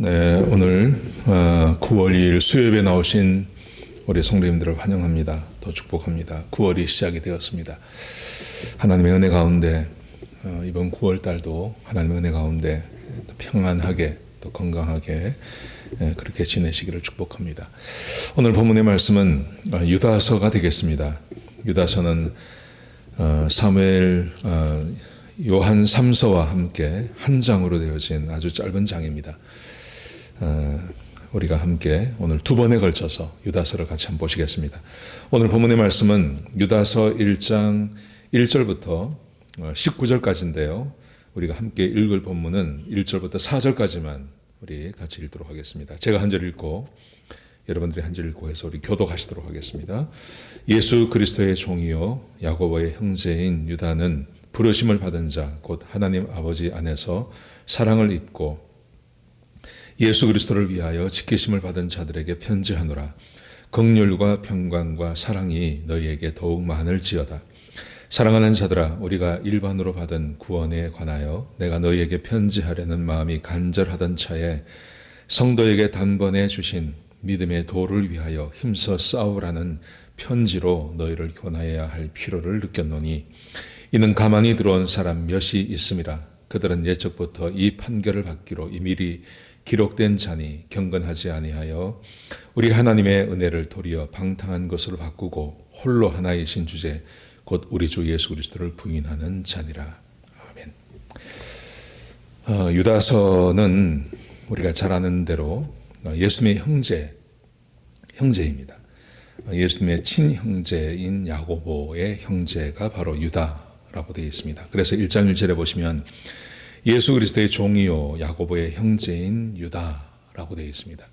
네, 오늘 9월 2일 수요예배 나오신 우리 성도님들을 환영합니다. 또 축복합니다. 9월이 시작이 되었습니다. 하나님의 은혜 가운데 이번 9월 달도 하나님의 은혜 가운데 또 평안하게 또 건강하게 그렇게 지내시기를 축복합니다. 오늘 본문의 말씀은 유다서가 되겠습니다. 유다서는 사무엘 요한 3서와 함께 한 장으로 되어진 아주 짧은 장입니다. 우리가 함께 오늘 두 번에 걸쳐서 유다서를 같이 한번 보시겠습니다. 오늘 본문의 말씀은 유다서 1장 1절부터 19절까지인데요. 우리가 함께 읽을 본문은 1절부터 4절까지만 우리 같이 읽도록 하겠습니다. 제가 한 절 읽고 여러분들이 한 절 읽고 해서 우리 교독하시도록 하겠습니다. 예수 그리스도의 종이요 야고보의 형제인 유다는 부르심을 받은 자 곧 하나님 아버지 안에서 사랑을 입고 예수 그리스도를 위하여 지키심을 받은 자들에게 편지하노라. 긍휼과 평강과 사랑이 너희에게 더욱 많을지어다. 사랑하는 자들아, 우리가 일반으로 받은 구원에 관하여 내가 너희에게 편지하려는 마음이 간절하던 차에 성도에게 단번에 주신 믿음의 도를 위하여 힘써 싸우라는 편지로 너희를 권하여야 할 필요를 느꼈노니 이는 가만히 들어온 사람 몇이 있음이라. 그들은 예적부터 이 판결을 받기로 미리 기록된 자니 경건하지 아니하여 우리 하나님의 은혜를 도리어 방탕한 것으로 바꾸고 홀로 하나이신 주제 곧 우리 주 예수 그리스도를 부인하는 자니라. 아멘. 유다서는 우리가 잘 아는 대로 예수님의 형제입니다. 예수님의 친형제인 야고보의 형제가 바로 유다라고 되어 있습니다. 그래서 1장 1절에 보시면 예수 그리스도의 종이요 야고보의 형제인 유다라고 되어 있습니다.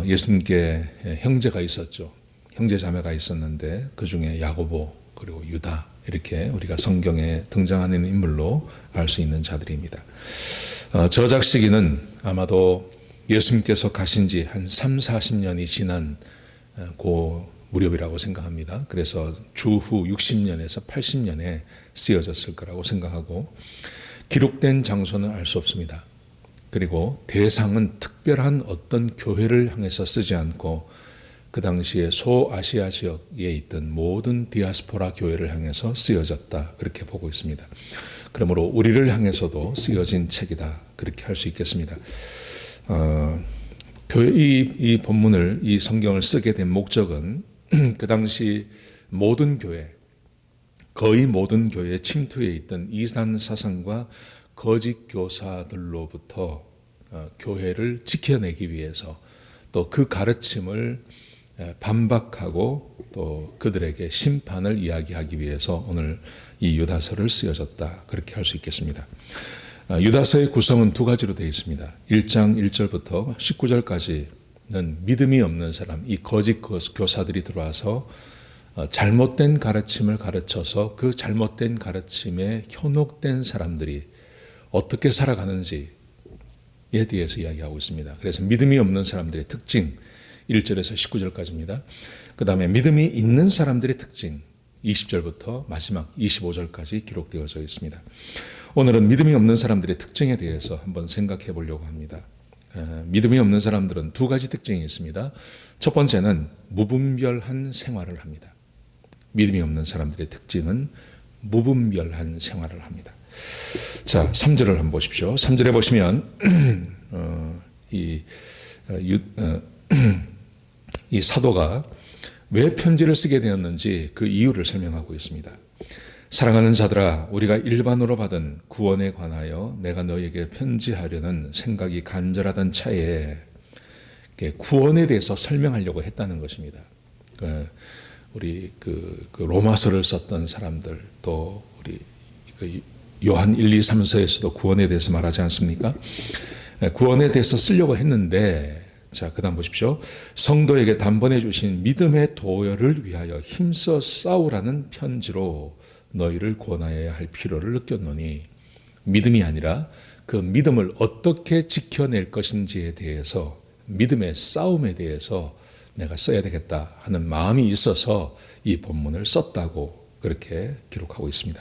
예수님께 형제가 있었죠. 형제 자매가 있었는데 그 중에 야고보 그리고 유다 이렇게 우리가 성경에 등장하는 인물로 알 수 있는 자들입니다. 저작 시기는 아마도 예수님께서 가신 지 한 3, 40년이 지난 그 무렵이라고 생각합니다. 그래서 주후 60년에서 80년에 쓰여졌을 거라고 생각하고 기록된 장소는 알 수 없습니다. 그리고 대상은 특별한 어떤 교회를 향해서 쓰지 않고 그 당시에 소아시아 지역에 있던 모든 디아스포라 교회를 향해서 쓰여졌다 그렇게 보고 있습니다. 그러므로 우리를 향해서도 쓰여진 책이다 그렇게 할 수 있겠습니다. 이 본문을 이 성경을 쓰게 된 목적은 그 당시 모든 교회 거의 모든 교회에 침투해 있던 이단 사상과 거짓 교사들로부터 교회를 지켜내기 위해서 또 그 가르침을 반박하고 또 그들에게 심판을 이야기하기 위해서 오늘 이 유다서를 쓰여졌다 그렇게 할 수 있겠습니다. 유다서의 구성은 두 가지로 되어 있습니다. 1장 1절부터 19절까지는 믿음이 없는 사람, 이 거짓 교사들이 들어와서 잘못된 가르침을 가르쳐서 그 잘못된 가르침에 현혹된 사람들이 어떻게 살아가는지에 대해서 이야기하고 있습니다. 그래서 믿음이 없는 사람들의 특징 1절에서 19절까지입니다. 그 다음에 믿음이 있는 사람들의 특징 20절부터 마지막 25절까지 기록되어져 있습니다. 오늘은 믿음이 없는 사람들의 특징에 대해서 한번 생각해 보려고 합니다. 믿음이 없는 사람들은 두 가지 특징이 있습니다. 첫 번째는 무분별한 생활을 합니다. 믿음이 없는 사람들의 특징은 무분별한 생활을 합니다. 자, 3절을 한번 보십시오. 3절에 보시면 이 사도가 왜 편지를 쓰게 되었는지 그 이유를 설명하고 있습니다. 사랑하는 자들아, 우리가 일반으로 받은 구원에 관하여 내가 너희에게 편지하려는 생각이 간절하던 차에 구원에 대해서 설명하려고 했다는 것입니다. 우리 그 로마서를 썼던 사람들 또 우리 요한 1, 2, 3서에서도 구원에 대해서 말하지 않습니까? 구원에 대해서 쓰려고 했는데 자, 그 다음 보십시오. 성도에게 단번에 주신 믿음의 도열을 위하여 힘써 싸우라는 편지로 너희를 권하여야 할 필요를 느꼈노니 믿음이 아니라 그 믿음을 어떻게 지켜낼 것인지에 대해서 믿음의 싸움에 대해서 내가 써야 되겠다 하는 마음이 있어서 이 본문을 썼다고 그렇게 기록하고 있습니다.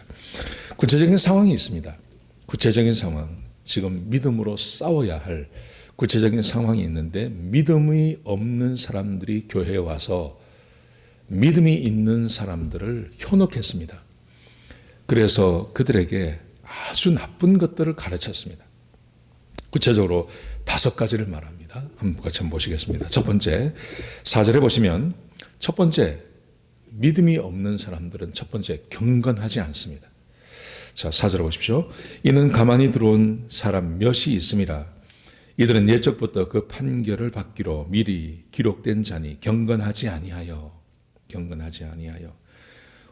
구체적인 상황이 있습니다. 구체적인 상황, 지금 믿음으로 싸워야 할 구체적인 상황이 있는데 믿음이 없는 사람들이 교회에 와서 믿음이 있는 사람들을 현혹했습니다. 그래서 그들에게 아주 나쁜 것들을 가르쳤습니다. 구체적으로 5가지를 말합니다. 한번 같이 한번 보시겠습니다. 첫 번째, 4절에 보시면 첫 번째, 믿음이 없는 사람들은 첫 번째, 경건하지 않습니다. 자, 4절에 보십시오. 이는 가만히 들어온 사람 몇이 있음이라. 이들은 예적부터 그 판결을 받기로 미리 기록된 자니 경건하지 아니하여.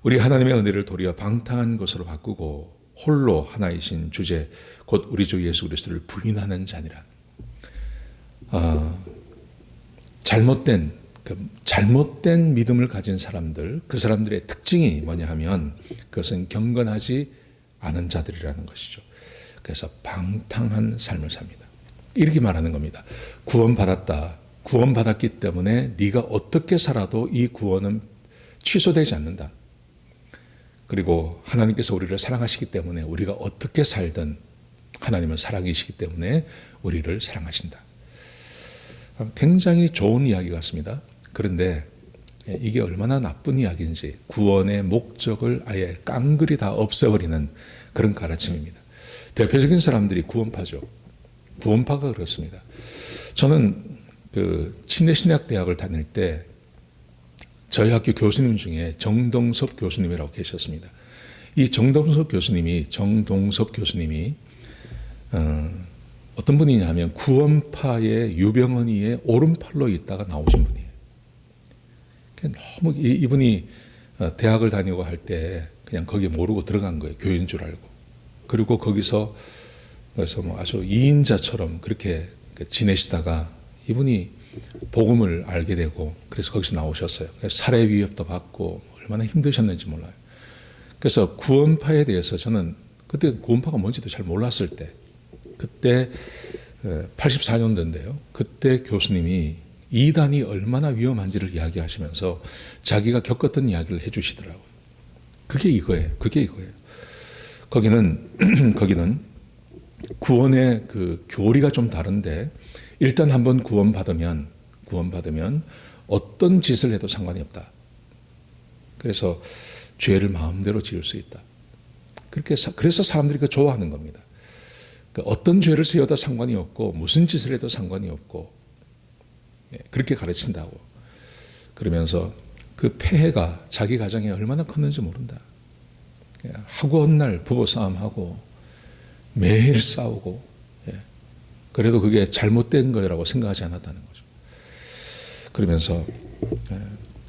우리 하나님의 은혜를 도리어 방탕한 것으로 바꾸고 홀로 하나이신 주제 곧 우리 주 예수 그리스도를 부인하는 자니라. 잘못된 믿음을 가진 사람들, 그 사람들의 특징이 뭐냐 하면 그것은 경건하지 않은 자들이라는 것이죠. 그래서 방탕한 삶을 삽니다. 이렇게 말하는 겁니다. 구원받았다. 구원받았기 때문에 네가 어떻게 살아도 이 구원은 취소되지 않는다. 그리고 하나님께서 우리를 사랑하시기 때문에 우리가 어떻게 살든 하나님은 사랑이시기 때문에 우리를 사랑하신다. 굉장히 좋은 이야기 같습니다. 그런데 이게 얼마나 나쁜 이야기인지 구원의 목적을 아예 깡그리 다 없애버리는 그런 가르침입니다. 대표적인 사람들이 구원파죠. 구원파가 그렇습니다. 저는 친해신학대학을 다닐 때 저희 학교 교수님 중에 정동섭 교수님이라고 계셨습니다. 이 정동섭 교수님이 어떤 분이냐 하면 구원파의 유병언이의 오른팔로 있다가 나오신 분이에요. 너무 이분이 대학을 다니고 할 때 그냥 거기에 모르고 들어간 거예요. 교회인 줄 알고. 그리고 거기서 그래서 뭐 아주 2인자처럼 그렇게 지내시다가 이분이 복음을 알게 되고 그래서 거기서 나오셨어요. 살해 위협도 받고 얼마나 힘드셨는지 몰라요. 그래서 구원파에 대해서 저는 그때 구원파가 뭔지도 잘 몰랐을 때 그때 84년도인데요. 그때 교수님이 이단이 얼마나 위험한지를 이야기하시면서 자기가 겪었던 이야기를 해주시더라고요. 그게 이거예요. 거기는 구원의 그 교리가 좀 다른데 일단 한번 구원받으면 어떤 짓을 해도 상관이 없다. 그래서 죄를 마음대로 지을 수 있다. 그래서 사람들이 그 좋아하는 겁니다. 어떤 죄를 지어도 상관이 없고 무슨 짓을 해도 상관이 없고 그렇게 가르친다고. 그러면서 그 폐해가 자기 가정에 얼마나 컸는지 모른다. 하고 날 부부싸움하고 매일 싸우고 그래도 그게 잘못된 거라고 생각하지 않았다는 거죠. 그러면서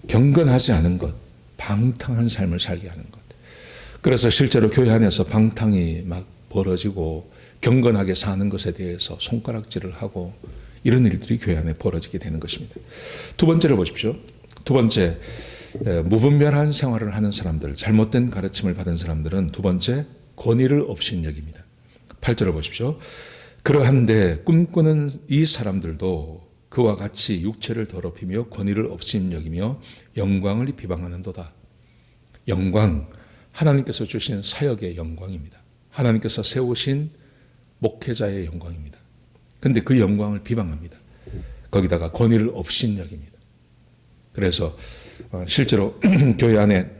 경건하지 않은 것, 방탕한 삶을 살게 하는 것. 그래서 실제로 교회 안에서 방탕이 막 벌어지고 경건하게 사는 것에 대해서 손가락질을 하고 이런 일들이 교회 안에 벌어지게 되는 것입니다. 두 번째를 보십시오. 두 번째, 무분별한 생활을 하는 사람들, 잘못된 가르침을 받은 사람들은 두 번째, 권위를 업신여깁니다. 8절을 보십시오. 그러한데 꿈꾸는 이 사람들도 그와 같이 육체를 더럽히며 권위를 업신여기며 영광을 비방하는도다. 영광, 하나님께서 주신 사역의 영광입니다. 하나님께서 세우신 목회자의 영광입니다. 그런데 그 영광을 비방합니다. 거기다가 권위를 업신여깁니다. 그래서 실제로 교회 안에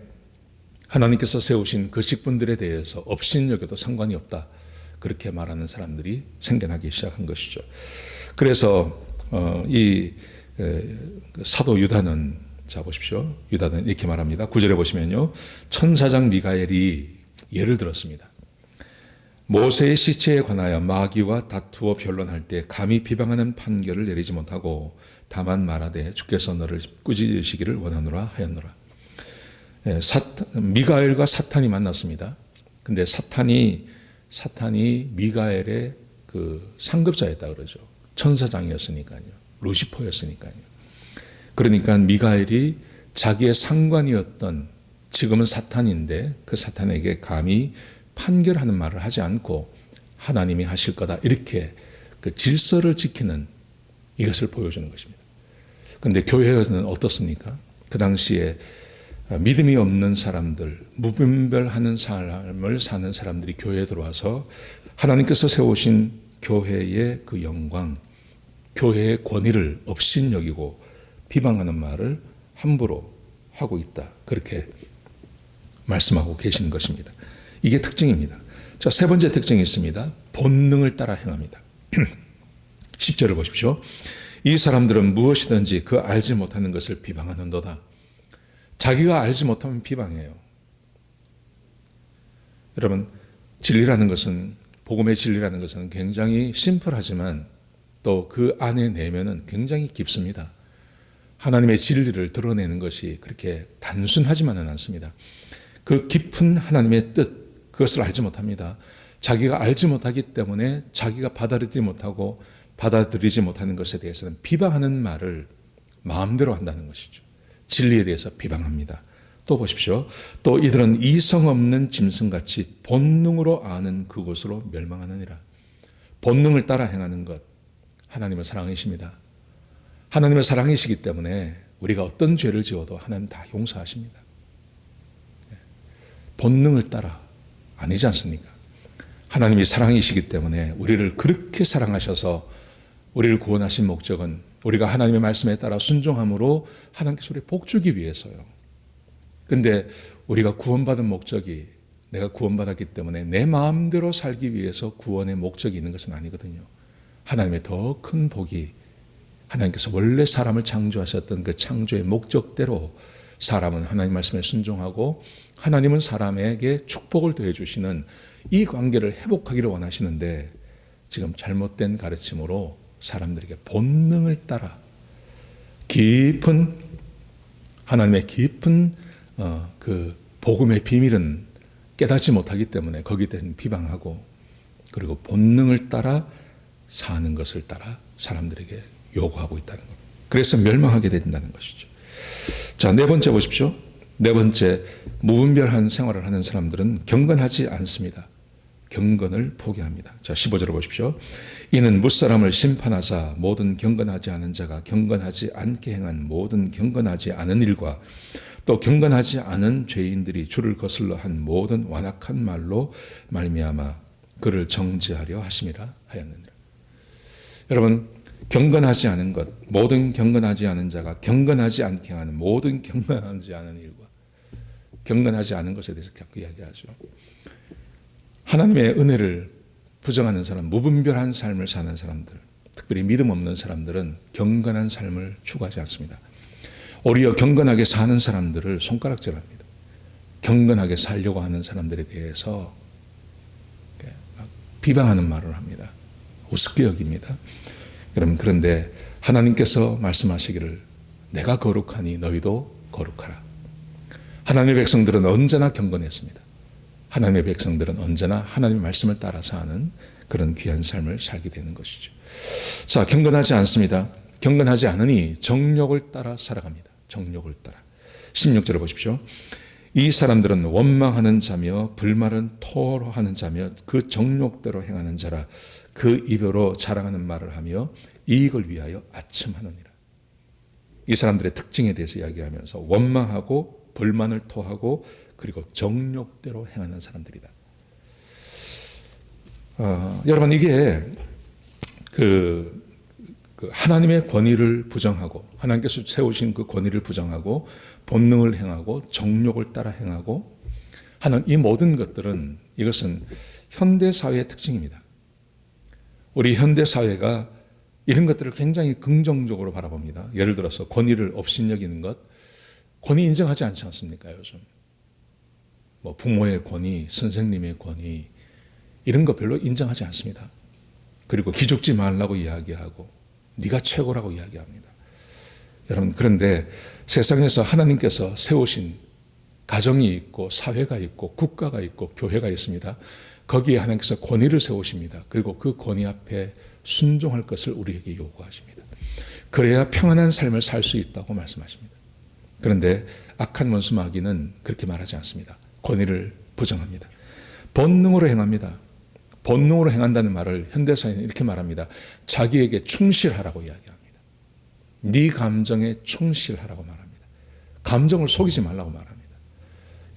하나님께서 세우신 그 직분들에 대해서 업신여겨도 상관이 없다. 그렇게 말하는 사람들이 생겨나기 시작한 것이죠. 그래서 이 사도 유다는 자 보십시오. 유다는 이렇게 말합니다. 9절에 보시면요. 천사장 미가엘이 예를 들었습니다. 모세의 시체에 관하여 마귀와 다투어 변론할 때 감히 비방하는 판결을 내리지 못하고 다만 말하되 주께서 너를 꾸짖으시기를 원하노라 하였노라. 미가엘과 사탄이 만났습니다. 근데 사탄이 미가엘의 그 상급자였다 그러죠. 천사장이었으니까요. 루시퍼였으니까요. 그러니까 미가엘이 자기의 상관이었던 지금은 사탄인데 그 사탄에게 감히 판결하는 말을 하지 않고 하나님이 하실 거다. 이렇게 그 질서를 지키는 이것을 보여주는 것입니다. 그런데 교회에서는 어떻습니까? 그 당시에 믿음이 없는 사람들, 무분별하는 삶을 사는 사람들이 교회에 들어와서 하나님께서 세우신 교회의 그 영광, 교회의 권위를 업신여기고 비방하는 말을 함부로 하고 있다. 그렇게 말씀하고 계시는 것입니다. 이게 특징입니다. 자, 세 번째 특징이 있습니다. 본능을 따라 행합니다. 10절을 보십시오. 이 사람들은 무엇이든지 그 알지 못하는 것을 비방하는도다. 자기가 알지 못하면 비방해요. 여러분, 진리라는 것은, 복음의 진리라는 것은 굉장히 심플하지만 또 그 안에 내면은 굉장히 깊습니다. 하나님의 진리를 드러내는 것이 그렇게 단순하지만은 않습니다. 그 깊은 하나님의 뜻, 그것을 알지 못합니다. 자기가 알지 못하기 때문에 자기가 받아들이지 못하는 것에 대해서는 비방하는 말을 마음대로 한다는 것이죠. 진리에 대해서 비방합니다. 또 보십시오. 또 이들은 이성 없는 짐승같이 본능으로 아는 그곳으로 멸망하느니라. 본능을 따라 행하는 것, 하나님의 사랑이십니다. 하나님의 사랑이시기 때문에 우리가 어떤 죄를 지어도 하나님 다 용서하십니다. 본능을 따라 아니지 않습니까? 하나님이 사랑이시기 때문에 우리를 그렇게 사랑하셔서 우리를 구원하신 목적은 우리가 하나님의 말씀에 따라 순종함으로 하나님께서 우리 복 주기 위해서요. 근데 우리가 구원받은 목적이, 내가 구원받았기 때문에 내 마음대로 살기 위해서 구원의 목적이 있는 것은 아니거든요. 하나님의 더 큰 복이, 하나님께서 원래 사람을 창조하셨던 그 창조의 목적대로 사람은 하나님 말씀에 순종하고 하나님은 사람에게 축복을 더해 주시는 이 관계를 회복하기를 원하시는데, 지금 잘못된 가르침으로 사람들에게 본능을 따라 깊은, 하나님의 깊은 그 복음의 비밀은 깨닫지 못하기 때문에 거기에 대한 비방하고, 그리고 본능을 따라 사는 것을 따라 사람들에게 요구하고 있다는 겁니다. 그래서 멸망하게 된다는 것이죠. 자, 네 번째 보십시오. 네 번째, 무분별한 생활을 하는 사람들은 경건하지 않습니다. 경건을 포기합니다. 자, 15절을 보십시오. 이는 무사람을 심판하사 모든 경건하지 않은 자가 경건하지 않게 행한 모든 경건하지 않은 일과 또 경건하지 않은 죄인들이 주를 거슬러 한 모든 완악한 말로 말미암아 그를 정죄하려 하심이라 하였느니라. 여러분, 경건하지 않은 것, 모든 경건하지 않은 자가 경건하지 않게 하는 모든 경건하지 않은 일과, 경건하지 않은 것에 대해서 자꾸 이야기하죠. 하나님의 은혜를 부정하는 사람, 무분별한 삶을 사는 사람들, 특별히 믿음 없는 사람들은 경건한 삶을 추구하지 않습니다. 오히려 경건하게 사는 사람들을 손가락질합니다. 경건하게 살려고 하는 사람들에 대해서 비방하는 말을 합니다. 우습게 여깁니다. 여러분, 그런데 하나님께서 말씀하시기를 내가 거룩하니 너희도 거룩하라. 하나님의 백성들은 언제나 경건했습니다. 하나님의 백성들은 언제나 하나님의 말씀을 따라 사는 그런 귀한 삶을 살게 되는 것이죠. 자, 경건하지 않습니다. 경건하지 않으니 정욕을 따라 살아갑니다. 정욕을 따라. 16절을 보십시오. 이 사람들은 원망하는 자며 불말은 토로하는 자며 그 정욕대로 행하는 자라. 그 입으로 자랑하는 말을 하며 이익을 위하여 아첨하느니라. 이 사람들의 특징에 대해서 이야기하면서 원망하고 불만을 토하고 그리고 정욕대로 행하는 사람들이다. 여러분, 이게 그 하나님의 권위를 부정하고 하나님께서 세우신 그 권위를 부정하고 본능을 행하고 정욕을 따라 행하고 하는 이 모든 것들은, 이것은 현대사회의 특징입니다. 우리 현대사회가 이런 것들을 굉장히 긍정적으로 바라봅니다. 예를 들어서 권위를 업신여기는 것, 권위 인정하지 않지 않습니까? 요즘 뭐 부모의 권위, 선생님의 권위, 이런 거 별로 인정하지 않습니다. 그리고 기죽지 말라고 이야기하고 네가 최고라고 이야기합니다. 여러분, 그런데 세상에서 하나님께서 세우신 가정이 있고 사회가 있고 국가가 있고 교회가 있습니다. 거기에 하나님께서 권위를 세우십니다. 그리고 그 권위 앞에 순종할 것을 우리에게 요구하십니다. 그래야 평안한 삶을 살 수 있다고 말씀하십니다. 그런데 악한 원수 마귀는 그렇게 말하지 않습니다. 권위를 부정합니다. 본능으로 행합니다. 본능으로 행한다는 말을 현대사회는 이렇게 말합니다. 자기에게 충실하라고 이야기합니다. 네 감정에 충실하라고 말합니다. 감정을 속이지 말라고 말합니다.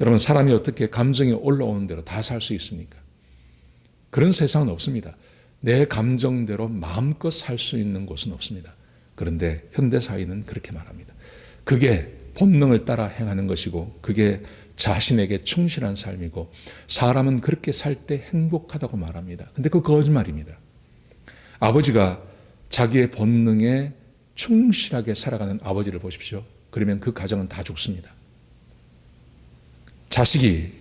여러분, 사람이 어떻게 감정이 올라오는 대로 다 살 수 있습니까? 그런 세상은 없습니다. 내 감정대로 마음껏 살 수 있는 곳은 없습니다. 그런데 현대사회는 그렇게 말합니다. 그게 본능을 따라 행하는 것이고 그게 자신에게 충실한 삶이고 사람은 그렇게 살 때 행복하다고 말합니다. 근데 그거 거짓말입니다. 아버지가 자기의 본능에 충실하게 살아가는 아버지를 보십시오. 그러면 그 가정은 다 죽습니다. 자식이,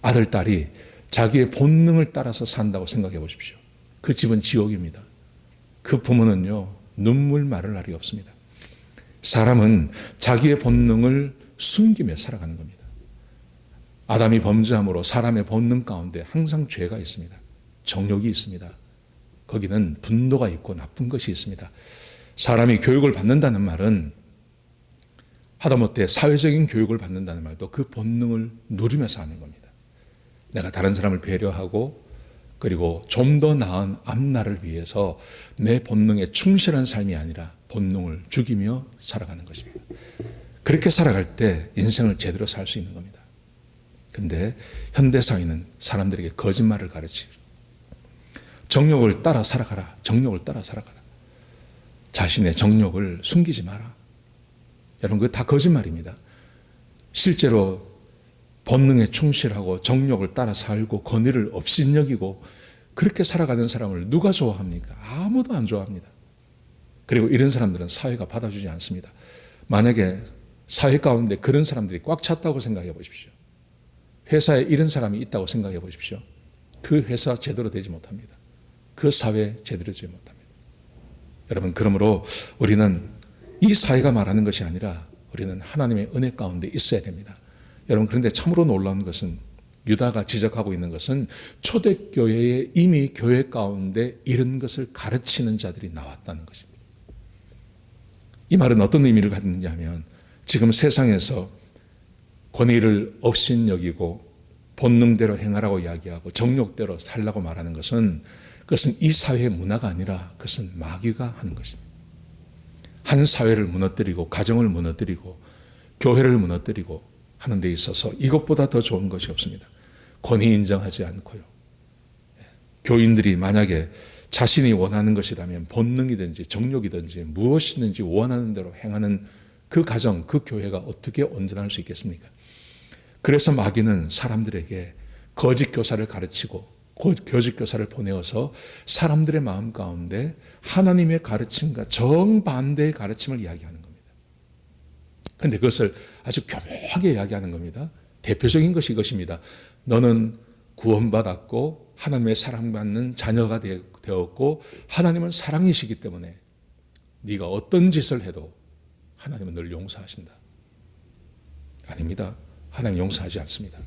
아들, 딸이 자기의 본능을 따라서 산다고 생각해 보십시오. 그 집은 지옥입니다. 그 부모는요, 눈물 마를 날이 없습니다. 사람은 자기의 본능을 숨기며 살아가는 겁니다. 아담이 범죄함으로 사람의 본능 가운데 항상 죄가 있습니다. 정욕이 있습니다. 거기는 분노가 있고 나쁜 것이 있습니다. 사람이 교육을 받는다는 말은 하다못해 사회적인 교육을 받는다는 말도 그 본능을 누리면서 하는 겁니다. 내가 다른 사람을 배려하고 그리고 좀 더 나은 앞날을 위해서 내 본능에 충실한 삶이 아니라 본능을 죽이며 살아가는 것입니다. 그렇게 살아갈 때 인생을 제대로 살 수 있는 겁니다. 근데 현대사회는 사람들에게 거짓말을 가르치고 정욕을 따라 살아가라. 정욕을 따라 살아가라. 자신의 정욕을 숨기지 마라. 여러분, 그거 다 거짓말입니다. 실제로 본능에 충실하고 정욕을 따라 살고 권위를 업신여기고 그렇게 살아가는 사람을 누가 좋아합니까? 아무도 안 좋아합니다. 그리고 이런 사람들은 사회가 받아주지 않습니다. 만약에 사회 가운데 그런 사람들이 꽉 찼다고 생각해 보십시오. 회사에 이런 사람이 있다고 생각해 보십시오. 그 회사 제대로 되지 못합니다. 그 사회 제대로 되지 못합니다. 여러분, 그러므로 우리는 이 사회가 말하는 것이 아니라 우리는 하나님의 은혜 가운데 있어야 됩니다. 여러분, 그런데 참으로 놀라운 것은 유다가 지적하고 있는 것은 초대교회에 이미 교회 가운데 이런 것을 가르치는 자들이 나왔다는 것입니다. 이 말은 어떤 의미를 갖는지 하면 지금 세상에서 권위를 업신여기고 본능대로 행하라고 이야기하고 정욕대로 살라고 말하는 것은 그것은 이 사회의 문화가 아니라 그것은 마귀가 하는 것입니다. 한 사회를 무너뜨리고 가정을 무너뜨리고 교회를 무너뜨리고 하는 데 있어서 이것보다 더 좋은 것이 없습니다. 권위 인정하지 않고요. 교인들이 만약에 자신이 원하는 것이라면 본능이든지 정욕이든지 무엇이든지 원하는 대로 행하는 그 가정, 그 교회가 어떻게 온전할 수 있겠습니까? 그래서 마귀는 사람들에게 거짓 교사를 가르치고 거짓 교사를 보내어서 사람들의 마음 가운데 하나님의 가르침과 정반대의 가르침을 이야기하는 겁니다. 그런데 그것을 아주 교묘하게 이야기하는 겁니다. 대표적인 것이 이것입니다. 너는 구원받았고 하나님의 사랑받는 자녀가 되었고 하나님은 사랑이시기 때문에 네가 어떤 짓을 해도 하나님은 널 용서하신다. 아닙니다. 하나님 용서하지 않습니다.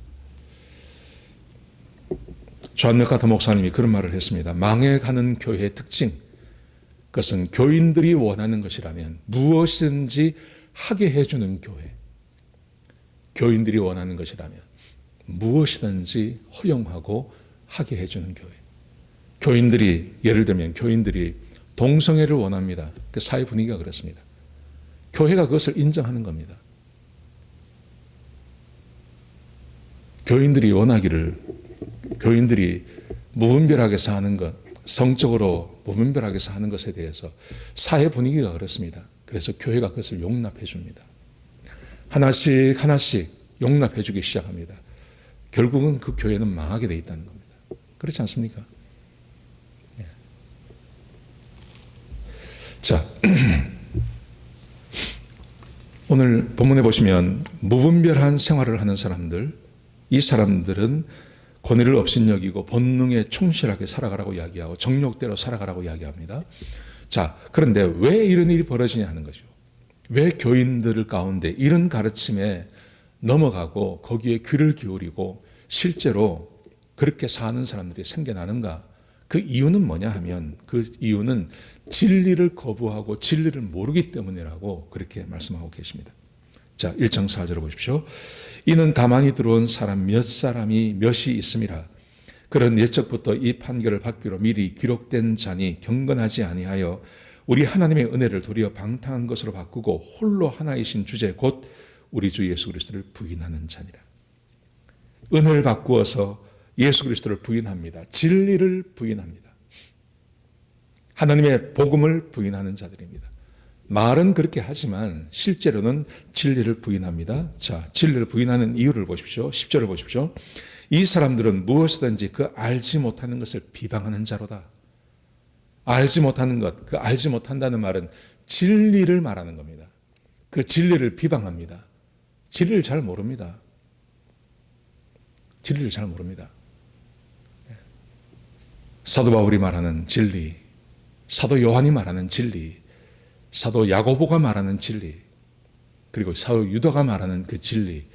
존 맥카터 목사님이 그런 말을 했습니다. 망해가는 교회의 특징, 그것은 교인들이 원하는 것이라면 무엇이든지 하게 해주는 교회. 교인들이 원하는 것이라면 무엇이든지 허용하고 하게 해주는 교회. 교인들이, 예를 들면 교인들이 동성애를 원합니다. 그 사회 분위기가 그렇습니다. 교회가 그것을 인정하는 겁니다. 교인들이 원하기를, 교인들이 무분별하게 사는 것, 성적으로 무분별하게 사는 것에 대해서 사회 분위기가 그렇습니다. 그래서 교회가 그것을 용납해 줍니다. 하나씩 하나씩 용납해 주기 시작합니다. 결국은 그 교회는 망하게 돼 있다는 겁니다. 그렇지 않습니까? 네. 자, 오늘 본문에 보시면 무분별한 생활을 하는 사람들, 이 사람들은 권위를 업신여기고 본능에 충실하게 살아가라고 이야기하고 정욕대로 살아가라고 이야기합니다. 자, 그런데 왜 이런 일이 벌어지냐 하는 거죠. 왜 교인들 가운데 이런 가르침에 넘어가고 거기에 귀를 기울이고 실제로 그렇게 사는 사람들이 생겨나는가? 그 이유는 뭐냐 하면 그 이유는 진리를 거부하고 진리를 모르기 때문이라고 그렇게 말씀하고 계십니다. 자, 1장 4절을 보십시오. 이는 가만히 들어온 사람 몇 사람이 몇이 있음이라. 그런 예적부터 이 판결을 받기로 미리 기록된 자니 경건하지 아니하여 우리 하나님의 은혜를 도리어 방탕한 것으로 바꾸고 홀로 하나이신 주제 곧 우리 주 예수 그리스도를 부인하는 자니라. 은혜를 바꾸어서 예수 그리스도를 부인합니다. 진리를 부인합니다. 하나님의 복음을 부인하는 자들입니다. 말은 그렇게 하지만 실제로는 진리를 부인합니다. 자, 진리를 부인하는 이유를 보십시오. 10절을 보십시오. 이 사람들은 무엇이든지 그 알지 못하는 것을 비방하는 자로다. 알지 못하는 것, 그 알지 못한다는 말은 진리를 말하는 겁니다. 그 진리를 비방합니다. 진리를 잘 모릅니다. 진리를 잘 모릅니다. 사도 바울이 말하는 진리, 사도 요한이 말하는 진리, 사도 야고보가 말하는 진리, 그리고 사도 유다가 말하는 그 진리,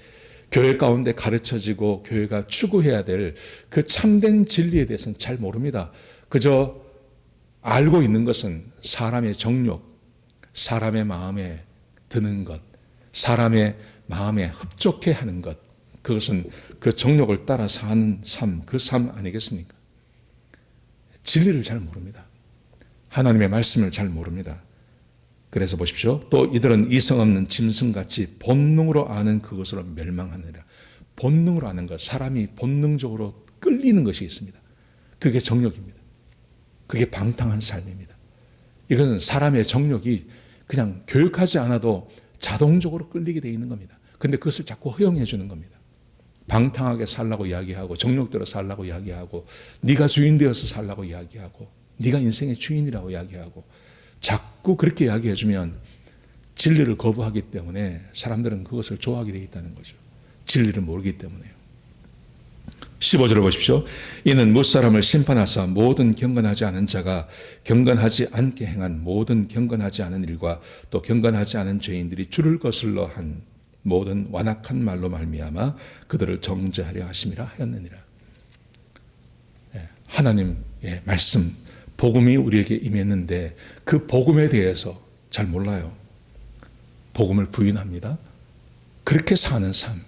교회 가운데 가르쳐지고 교회가 추구해야 될 그 참된 진리에 대해서는 잘 모릅니다. 그저 알고 있는 것은 사람의 정욕, 사람의 마음에 드는 것, 사람의 마음에 흡족해 하는 것, 그것은 그 정욕을 따라 사는 삶, 그 삶 아니겠습니까? 진리를 잘 모릅니다. 하나님의 말씀을 잘 모릅니다. 그래서 보십시오. 또 이들은 이성 없는 짐승같이 본능으로 아는 그것으로 멸망하느니라. 본능으로 아는 것, 사람이 본능적으로 끌리는 것이 있습니다. 그게 정욕입니다. 그게 방탕한 삶입니다. 이것은 사람의 정욕이 그냥 교육하지 않아도 자동적으로 끌리게 되어 있는 겁니다. 근데 그것을 자꾸 허용해 주는 겁니다. 방탕하게 살라고 이야기하고 정욕대로 살라고 이야기하고 네가 주인 되어서 살라고 이야기하고 네가 인생의 주인이라고 이야기하고 자꾸 그렇게 이야기해 주면 진리를 거부하기 때문에 사람들은 그것을 좋아하게 되어 있다는 거죠. 진리를 모르기 때문에요. 15절을 보십시오. 이는 무사람을 심판하사 모든 경건하지 않은 자가 경건하지 않게 행한 모든 경건하지 않은 일과 또 경건하지 않은 죄인들이 주를 거슬러 한 모든 완악한 말로 말미암아 그들을 정죄하려 하심이라 하였느니라. 하나님의 말씀, 복음이 우리에게 임했는데 그 복음에 대해서 잘 몰라요. 복음을 부인합니다. 그렇게 사는 삶,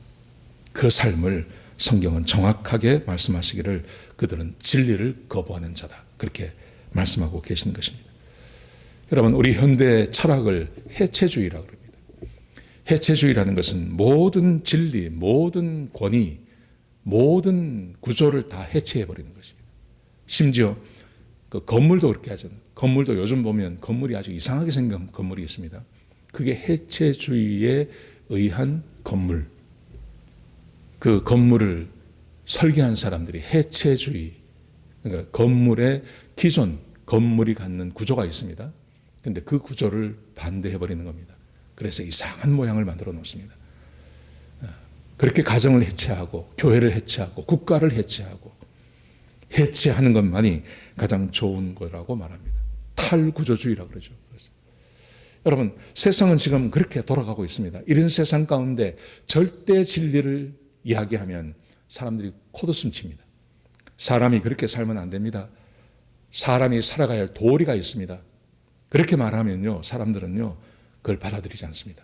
그 삶을 성경은 정확하게 말씀하시기를 그들은 진리를 거부하는 자다. 그렇게 말씀하고 계시는 것입니다. 여러분, 우리 현대 철학을 해체주의라고 합니다. 해체주의라는 것은 모든 진리, 모든 권위, 모든 구조를 다 해체해버리는 것입니다. 심지어 그 건물도 그렇게 하잖아요. 건물도 요즘 보면 건물이 아주 이상하게 생긴 건물이 있습니다. 그게 해체주의에 의한 건물. 그 건물을 설계한 사람들이 해체주의, 그러니까 건물의 기존 건물이 갖는 구조가 있습니다. 그런데 그 구조를 반대해버리는 겁니다. 그래서 이상한 모양을 만들어 놓습니다. 그렇게 가정을 해체하고 교회를 해체하고 국가를 해체하고 해체하는 것만이 가장 좋은 거라고 말합니다. 탈구조주의라고 그러죠. 여러분, 세상은 지금 그렇게 돌아가고 있습니다. 이런 세상 가운데 절대 진리를 이야기하면 사람들이 코웃음 칩니다. 사람이 그렇게 살면 안 됩니다. 사람이 살아가야 할 도리가 있습니다. 그렇게 말하면요, 사람들은요, 그걸 받아들이지 않습니다.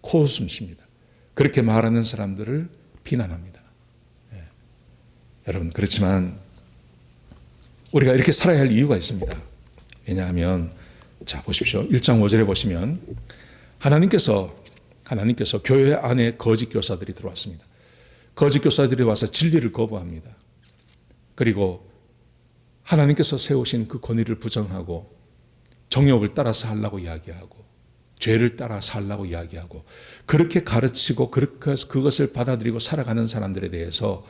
코웃음 칩니다. 그렇게 말하는 사람들을 비난합니다. 여러분, 그렇지만 우리가 이렇게 살아야 할 이유가 있습니다. 왜냐하면, 자, 보십시오. 1장 5절에 보시면 하나님께서 교회 안에 거짓 교사들이 들어왔습니다. 거짓 교사들이 와서 진리를 거부합니다. 그리고 하나님께서 세우신 그 권위를 부정하고 정욕을 따라서 하려고 이야기하고 죄를 따라서 하려고 이야기하고 그렇게 가르치고 그것을 받아들이고 살아가는 사람들에 대해서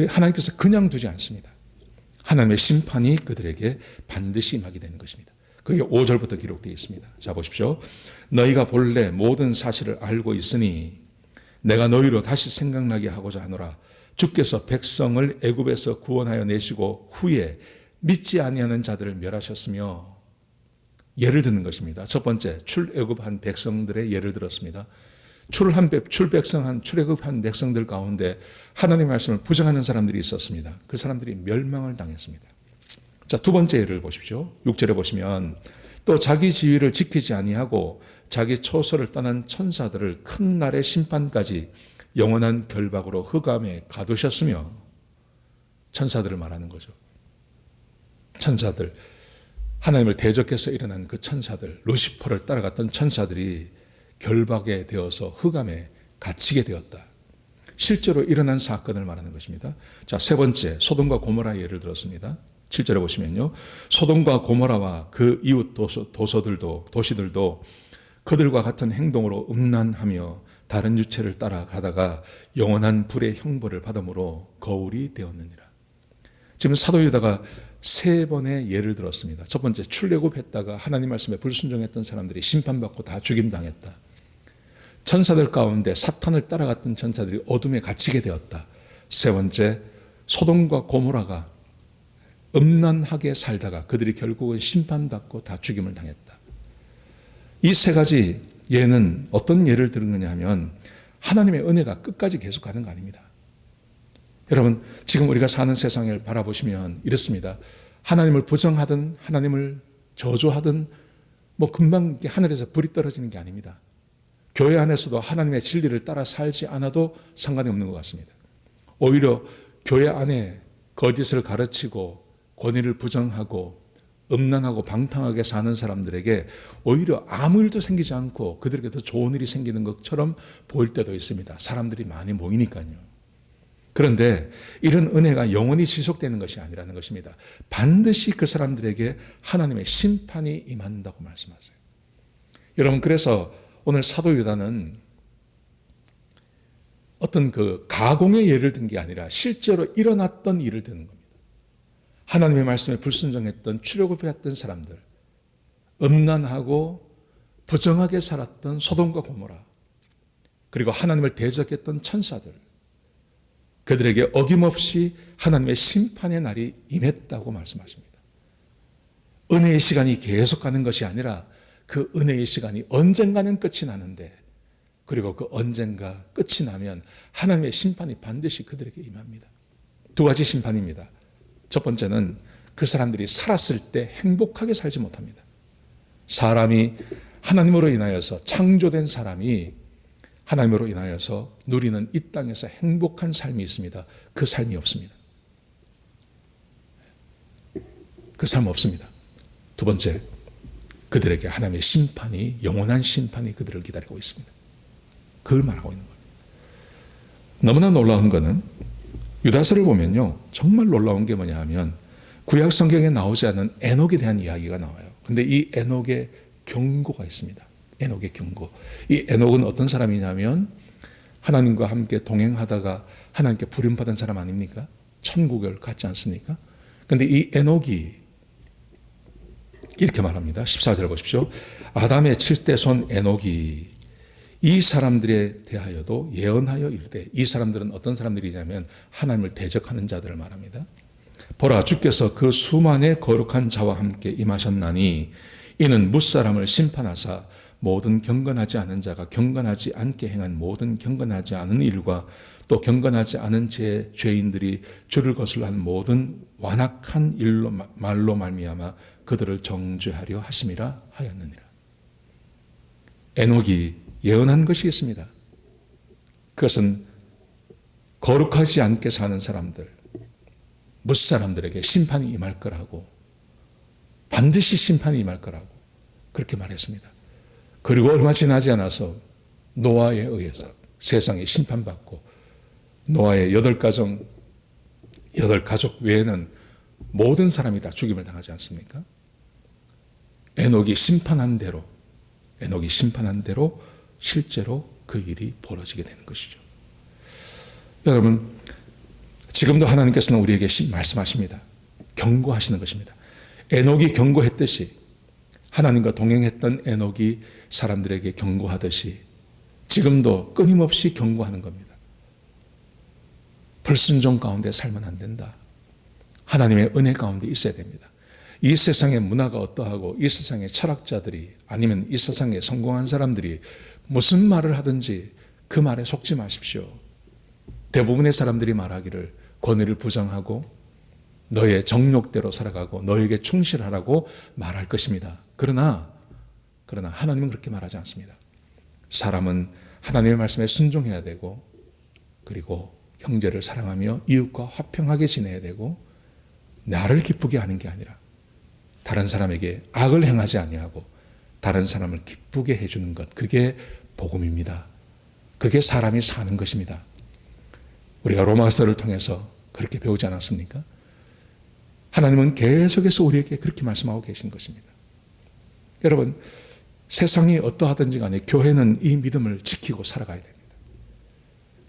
하나님께서 그냥 두지 않습니다. 하나님의 심판이 그들에게 반드시 임하게 되는 것입니다. 그게 5절부터 기록되어 있습니다. 자, 보십시오. 너희가 본래 모든 사실을 알고 있으니 내가 너희로 다시 생각나게 하고자 하노라. 주께서 백성을 애굽에서 구원하여 내시고 후에 믿지 아니하는 자들을 멸하셨으며, 예를 드는 것입니다. 첫 번째, 출애굽한 백성들의 예를 들었습니다. 출애굽한 백성들 가운데 하나님의 말씀을 부정하는 사람들이 있었습니다. 그 사람들이 멸망을 당했습니다. 자, 두 번째 예를 보십시오. 6절에 보시면 또 자기 지위를 지키지 아니하고 자기 초소를 떠난 천사들을 큰 날의 심판까지 영원한 결박으로 흑암에 가두셨으며, 천사들을 말하는 거죠. 천사들, 하나님을 대적해서 일어난 그 천사들, 루시퍼를 따라갔던 천사들이 결박에 되어서 흑암에 갇히게 되었다. 실제로 일어난 사건을 말하는 것입니다. 자, 세 번째, 소돔과 고모라 예를 들었습니다. 7절에 보시면요. 소돔과 고모라와 그 이웃 도시들도 그들과 같은 행동으로 음란하며 다른 유체를 따라가다가 영원한 불의 형벌을 받음으로 거울이 되었느니라. 지금 사도 유다가 세 번의 예를 들었습니다. 첫 번째, 출애굽했다가 하나님 말씀에 불순종했던 사람들이 심판받고 다 죽임당했다. 천사들 가운데 사탄을 따라갔던 천사들이 어둠에 갇히게 되었다. 세 번째, 소돔과 고모라가 음란하게 살다가 그들이 결국은 심판받고 다 죽임을 당했다. 이 세 가지 예는 어떤 예를 들었느냐 하면 하나님의 은혜가 끝까지 계속 가는 거 아닙니다. 여러분, 지금 우리가 사는 세상을 바라보시면 이렇습니다. 하나님을 부정하든 하나님을 저주하든 금방 하늘에서 불이 떨어지는 게 아닙니다. 교회 안에서도 하나님의 진리를 따라 살지 않아도 상관이 없는 것 같습니다. 오히려 교회 안에 거짓을 가르치고 권위를 부정하고 음란하고 방탕하게 사는 사람들에게 오히려 아무 일도 생기지 않고 그들에게 더 좋은 일이 생기는 것처럼 보일 때도 있습니다. 사람들이 많이 모이니까요. 그런데 이런 은혜가 영원히 지속되는 것이 아니라는 것입니다. 반드시 그 사람들에게 하나님의 심판이 임한다고 말씀하세요. 여러분, 그래서 오늘 사도 유다는 어떤 그 가공의 예를 든 게 아니라 실제로 일어났던 일을 드는 겁니다. 하나님의 말씀에 불순종했던 출애굽했던 사람들, 음란하고 부정하게 살았던 소돔과 고모라, 그리고 하나님을 대적했던 천사들, 그들에게 어김없이 하나님의 심판의 날이 임했다고 말씀하십니다. 은혜의 시간이 계속 가는 것이 아니라 그 은혜의 시간이 언젠가는 끝이 나는데, 그리고 그 언젠가 끝이 나면 하나님의 심판이 반드시 그들에게 임합니다. 두 가지 심판입니다. 첫 번째는 그 사람들이 살았을 때 행복하게 살지 못합니다. 사람이 하나님으로 인하여서, 창조된 사람이 하나님으로 인하여서 누리는 이 땅에서 행복한 삶이 있습니다. 그 삶이 없습니다. 그 삶 없습니다. 두 번째, 그들에게 하나님의 심판이, 영원한 심판이 그들을 기다리고 있습니다. 그걸 말하고 있는 거예요. 너무나 놀라운 거는 유다서를 보면요, 정말 놀라운 게 뭐냐 하면 구약 성경에 나오지 않은 에녹에 대한 이야기가 나와요. 근데 이 에녹의 경고가 있습니다. 에녹의 경고. 이 에녹은 어떤 사람이냐면 하나님과 함께 동행하다가 하나님께 부름받은 사람 아닙니까? 천국을 갔지 않습니까? 그런데 이 에녹이 이렇게 말합니다. 14절 보십시오. 아담의 7대 손 에녹이 이 사람들에 대하여도 예언하여 이르되, 이 사람들은 어떤 사람들이냐면 하나님을 대적하는 자들을 말합니다. 보라, 주께서 그 수만의 거룩한 자와 함께 임하셨나니 이는 뭇사람을 심판하사 모든 경건하지 않은 자가 경건하지 않게 행한 모든 경건하지 않은 일과 또 경건하지 않은 죄인들이 주를 거슬러 한 모든 완악한 말로 말미암아 그들을 정죄하려 하심이라 하였느니라. 에녹이 예언한 것이 있습니다. 그것은 거룩하지 않게 사는 사람들, 뭇사람들에게 심판이 임할 거라고, 반드시 심판이 임할 거라고 그렇게 말했습니다. 그리고 얼마 지나지 않아서 노아에 의해서 세상에 심판받고, 노아의 8가족 외에는 모든 사람이 다 죽임을 당하지 않습니까? 에녹이 심판한 대로 실제로 그 일이 벌어지게 되는 것이죠. 여러분, 지금도 하나님께서는 우리에게 말씀하십니다. 경고하시는 것입니다. 에녹이 경고했듯이, 하나님과 동행했던 에녹이 사람들에게 경고하듯이 지금도 끊임없이 경고하는 겁니다. 불순종 가운데 살면 안 된다. 하나님의 은혜 가운데 있어야 됩니다. 이 세상의 문화가 어떠하고 이 세상의 철학자들이, 아니면 이 세상에 성공한 사람들이 무슨 말을 하든지 그 말에 속지 마십시오. 대부분의 사람들이 말하기를 권위를 부정하고 너의 정욕대로 살아가고 너에게 충실하라고 말할 것입니다. 그러나 하나님은 그렇게 말하지 않습니다. 사람은 하나님의 말씀에 순종해야 되고, 그리고 형제를 사랑하며 이웃과 화평하게 지내야 되고, 나를 기쁘게 하는 게 아니라 다른 사람에게 악을 행하지 아니하고 다른 사람을 기쁘게 해주는 것, 그게 복음입니다. 그게 사람이 사는 것입니다. 우리가 로마서를 통해서 그렇게 배우지 않았습니까? 하나님은 계속해서 우리에게 그렇게 말씀하고 계신 것입니다. 여러분, 세상이 어떠하든지 간에 교회는 이 믿음을 지키고 살아가야 됩니다.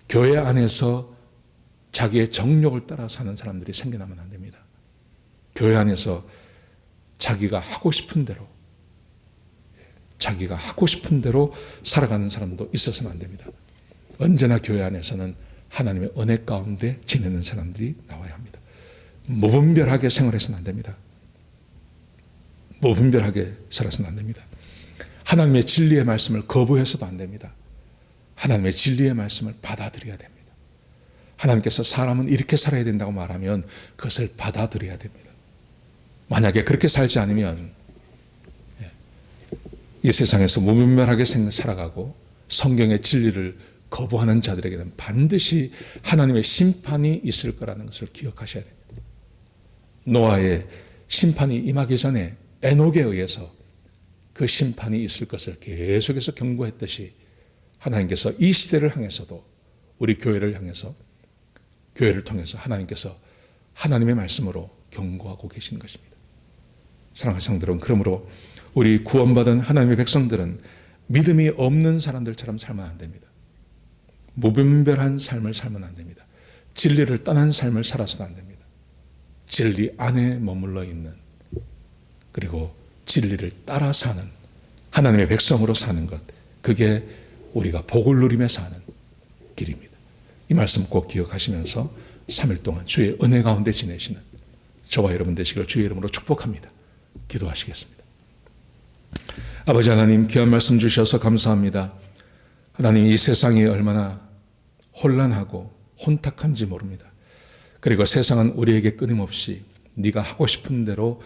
교회 안에서 자기의 정욕을 따라 사는 사람들이 생겨나면 안 됩니다. 교회 안에서 자기가 하고 싶은 대로 살아가는 사람도 있어서는 안 됩니다. 언제나 교회 안에서는 하나님의 은혜 가운데 지내는 사람들이 나와야 합니다. 무분별하게 생활해서는 안 됩니다. 무분별하게 살아서는 안 됩니다. 하나님의 진리의 말씀을 거부해서도 안 됩니다. 하나님의 진리의 말씀을 받아들여야 됩니다. 하나님께서 사람은 이렇게 살아야 된다고 말하면 그것을 받아들여야 됩니다. 만약에 그렇게 살지 않으면 이 세상에서 무분별하게 살아가고 성경의 진리를 거부하는 자들에게는 반드시 하나님의 심판이 있을 거라는 것을 기억하셔야 됩니다. 노아의 심판이 임하기 전에 에녹에 의해서 그 심판이 있을 것을 계속해서 경고했듯이 하나님께서 이 시대를 향해서도 우리 교회를 향해서 교회를 통해서 하나님께서 하나님의 말씀으로 경고하고 계신 것입니다. 사랑하는 성들은 그러므로 우리 구원받은 하나님의 백성들은 믿음이 없는 사람들처럼 살면 안 됩니다. 무분별한 삶을 살면 안 됩니다. 진리를 떠난 삶을 살아서는 안 됩니다. 진리 안에 머물러 있는 그리고 진리를 따라 사는 하나님의 백성으로 사는 것, 그게 우리가 복을 누리며 사는 길입니다. 이 말씀 꼭 기억하시면서 3일 동안 주의 은혜 가운데 지내시는 저와 여러분 되시길 주의 이름으로 축복합니다. 기도하시겠습니다. 아버지 하나님, 귀한 말씀 주셔서 감사합니다. 하나님, 이 세상이 얼마나 혼란하고 혼탁한지 모릅니다. 그리고 세상은 우리에게 끊임없이 네가 하고 싶은 대로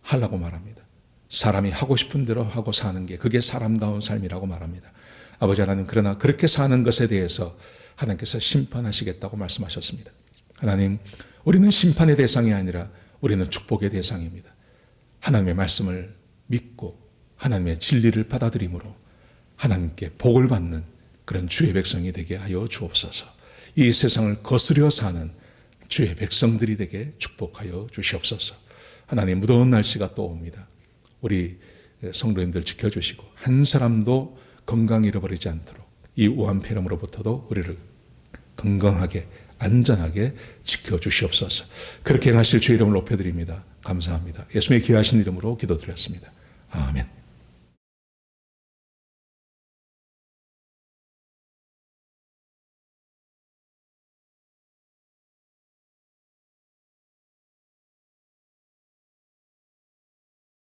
하려고 말합니다. 사람이 하고 싶은 대로 하고 사는 게 그게 사람다운 삶이라고 말합니다. 아버지 하나님, 그러나 그렇게 사는 것에 대해서 하나님께서 심판하시겠다고 말씀하셨습니다. 하나님, 우리는 심판의 대상이 아니라 우리는 축복의 대상입니다. 하나님의 말씀을 믿고 하나님의 진리를 받아들임으로 하나님께 복을 받는 그런 주의 백성이 되게 하여 주옵소서. 이 세상을 거스려 사는 주의 백성들이 되게 축복하여 주시옵소서. 하나님, 무더운 날씨가 또 옵니다. 우리 성도님들 지켜주시고 한 사람도 건강 잃어버리지 않도록 이 우한폐렴으로부터도 우리를 건강하게 안전하게 지켜주시옵소서. 그렇게 행하실 주의 이름을 높여드립니다. 감사합니다. 예수님의 귀하신 이름으로 기도드렸습니다. 아멘.